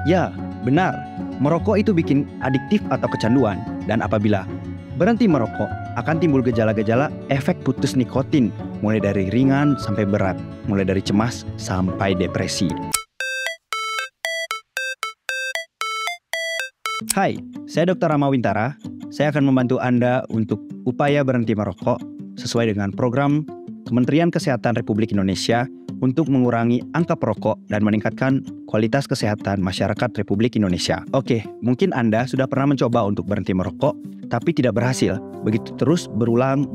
Ya, benar. Merokok itu bikin adiktif atau kecanduan. Dan apabila berhenti merokok, akan timbul gejala-gejala efek putus nikotin. Mulai dari ringan sampai berat. Mulai dari cemas sampai depresi. Hai, saya Dr. Rama Wintara. Saya akan membantu Anda untuk upaya berhenti merokok sesuai dengan program Kementerian Kesehatan Republik Indonesia untuk mengurangi angka perokok dan meningkatkan kualitas kesehatan masyarakat Republik Indonesia. Oke, mungkin Anda sudah pernah mencoba untuk berhenti merokok, tapi tidak berhasil. Begitu terus berulang,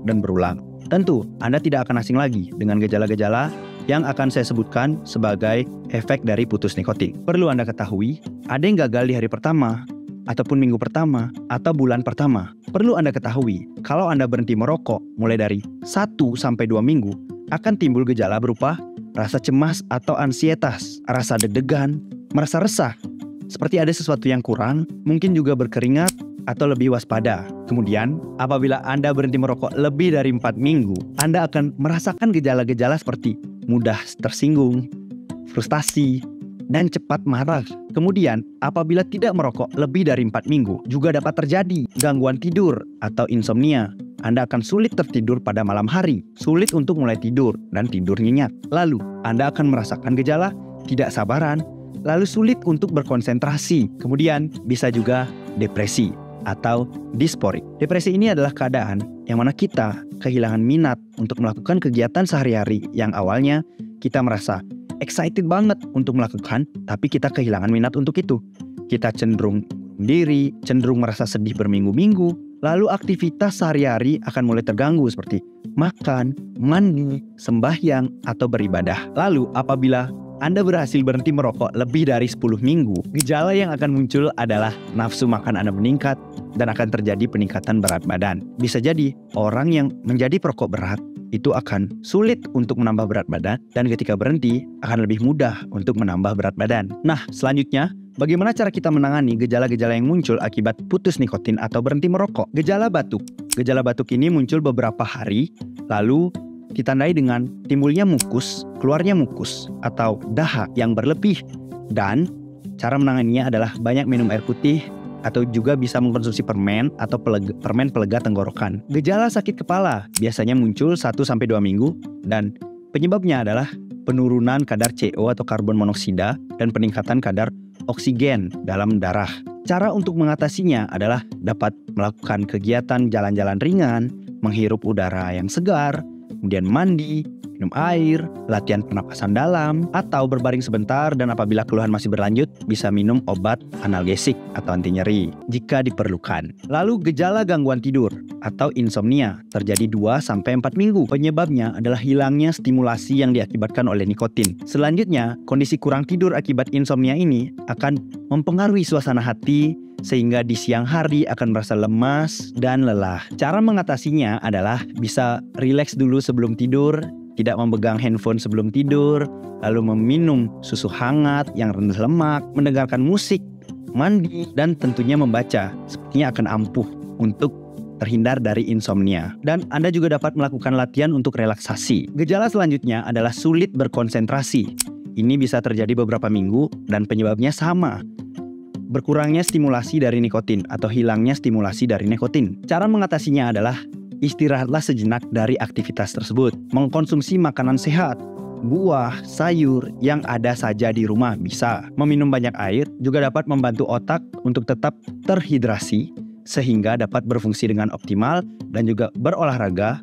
dan berulang. Tentu, Anda tidak akan asing lagi dengan gejala-gejala yang akan saya sebutkan sebagai efek dari putus nikotin. Perlu Anda ketahui, ada yang gagal di hari pertama, ataupun minggu pertama, atau bulan pertama. Perlu Anda ketahui, kalau Anda berhenti merokok mulai dari 1-2 minggu, akan timbul gejala berupa rasa cemas atau ansietas, rasa deg-degan, merasa resah, seperti ada sesuatu yang kurang, mungkin juga berkeringat, atau lebih waspada. Kemudian, apabila Anda berhenti merokok lebih dari 4 minggu, Anda akan merasakan gejala-gejala seperti mudah tersinggung, frustasi, dan cepat marah. Kemudian, apabila tidak merokok lebih dari 4 minggu, juga dapat terjadi gangguan tidur atau insomnia. Anda akan sulit tertidur pada malam hari, sulit untuk mulai tidur, dan tidur nyenyak. Lalu, Anda akan merasakan gejala tidak sabaran, lalu sulit untuk berkonsentrasi. Kemudian, bisa juga depresi atau disporik. Depresi ini adalah keadaan yang mana kita kehilangan minat untuk melakukan kegiatan sehari-hari yang awalnya kita merasa excited banget untuk melakukan, tapi kita kehilangan minat untuk itu. Kita cenderung diri, cenderung merasa sedih berminggu-minggu, lalu aktivitas sehari-hari akan mulai terganggu seperti makan, mandi, sembahyang, atau beribadah. Lalu apabila Anda berhasil berhenti merokok lebih dari 10 minggu, gejala yang akan muncul adalah nafsu makan Anda meningkat dan akan terjadi peningkatan berat badan. Bisa jadi orang yang menjadi perokok berat itu akan sulit untuk menambah berat badan, dan ketika berhenti akan lebih mudah untuk menambah berat badan. Nah, selanjutnya, bagaimana cara kita menangani gejala-gejala yang muncul akibat putus nikotin atau berhenti merokok? Gejala batuk. Gejala batuk ini muncul beberapa hari, lalu ditandai dengan timbulnya mukus, keluarnya mukus, atau dahak yang berlebih. Dan cara menanganinya adalah banyak minum air putih, atau juga bisa mengkonsumsi permen atau permen pelega tenggorokan. Gejala sakit kepala biasanya muncul 1-2 minggu, dan penyebabnya adalah penurunan kadar CO atau karbon monoksida dan peningkatan kadar oksigen dalam darah. Cara untuk mengatasinya adalah dapat melakukan kegiatan jalan-jalan ringan, menghirup udara yang segar, kemudian mandi, minum air, latihan pernapasan dalam, atau berbaring sebentar, dan apabila keluhan masih berlanjut, bisa minum obat analgesik atau anti nyeri jika diperlukan. Lalu gejala gangguan tidur atau insomnia terjadi 2-4 minggu. Penyebabnya adalah hilangnya stimulasi yang diakibatkan oleh nikotin. Selanjutnya, kondisi kurang tidur akibat insomnia ini akan mempengaruhi suasana hati, sehingga di siang hari akan merasa lemas dan lelah. Cara mengatasinya adalah bisa rileks dulu sebelum tidur, tidak memegang handphone sebelum tidur, lalu meminum susu hangat yang rendah lemak, mendengarkan musik, mandi, dan tentunya membaca. Sepertinya akan ampuh untuk terhindar dari insomnia. Dan Anda juga dapat melakukan latihan untuk relaksasi. Gejala selanjutnya adalah sulit berkonsentrasi. Ini bisa terjadi beberapa minggu dan penyebabnya sama. Berkurangnya stimulasi dari nikotin atau hilangnya stimulasi dari nikotin. Cara mengatasinya adalah istirahatlah sejenak dari aktivitas tersebut. Mengkonsumsi makanan sehat, buah, sayur yang ada saja di rumah bisa. Meminum banyak air juga dapat membantu otak untuk tetap terhidrasi sehingga dapat berfungsi dengan optimal, dan juga berolahraga,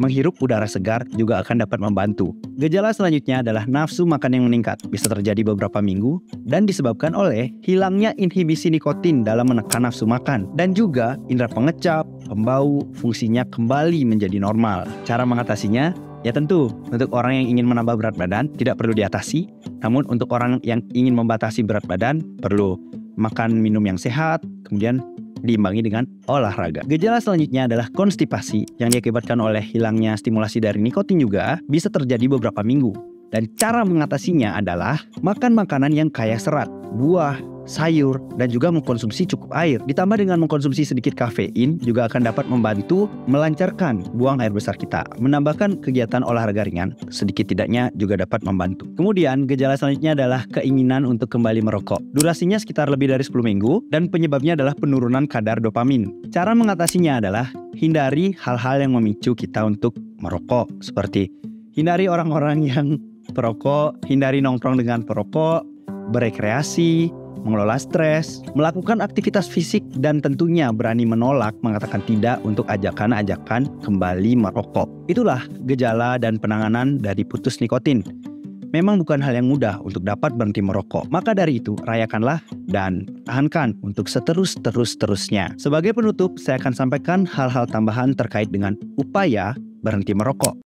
menghirup udara segar juga akan dapat membantu. Gejala selanjutnya adalah nafsu makan yang meningkat. Bisa terjadi beberapa minggu dan disebabkan oleh hilangnya inhibisi nikotin dalam menekan nafsu makan. Dan juga indera pengecap, pembau, fungsinya kembali menjadi normal. Cara mengatasinya? Ya tentu, untuk orang yang ingin menambah berat badan tidak perlu diatasi. Namun untuk orang yang ingin membatasi berat badan perlu makan minum yang sehat, kemudian diimbangi dengan olahraga. Gejala selanjutnya adalah konstipasi yang diakibatkan oleh hilangnya stimulasi dari nikotin, juga bisa terjadi beberapa minggu. Dan cara mengatasinya adalah makan makanan yang kaya serat, buah, sayur, dan juga mengkonsumsi cukup air. Ditambah dengan mengkonsumsi sedikit kafein juga akan dapat membantu melancarkan buang air besar kita. Menambahkan kegiatan olahraga ringan, sedikit tidaknya juga dapat membantu. Kemudian gejala selanjutnya adalah keinginan untuk kembali merokok. Durasinya sekitar lebih dari 10 minggu dan penyebabnya adalah penurunan kadar dopamin. Cara mengatasinya adalah hindari hal-hal yang memicu kita untuk merokok, seperti hindari orang-orang yang perokok, hindari nongkrong dengan perokok, berekreasi, mengelola stres, melakukan aktivitas fisik, dan tentunya berani menolak mengatakan tidak untuk ajakan-ajakan kembali merokok. Itulah gejala dan penanganan dari putus nikotin. Memang bukan hal yang mudah untuk dapat berhenti merokok. Maka dari itu, rayakanlah dan tahankan untuk seterus-terusnya. Sebagai penutup, saya akan sampaikan hal-hal tambahan terkait dengan upaya berhenti merokok.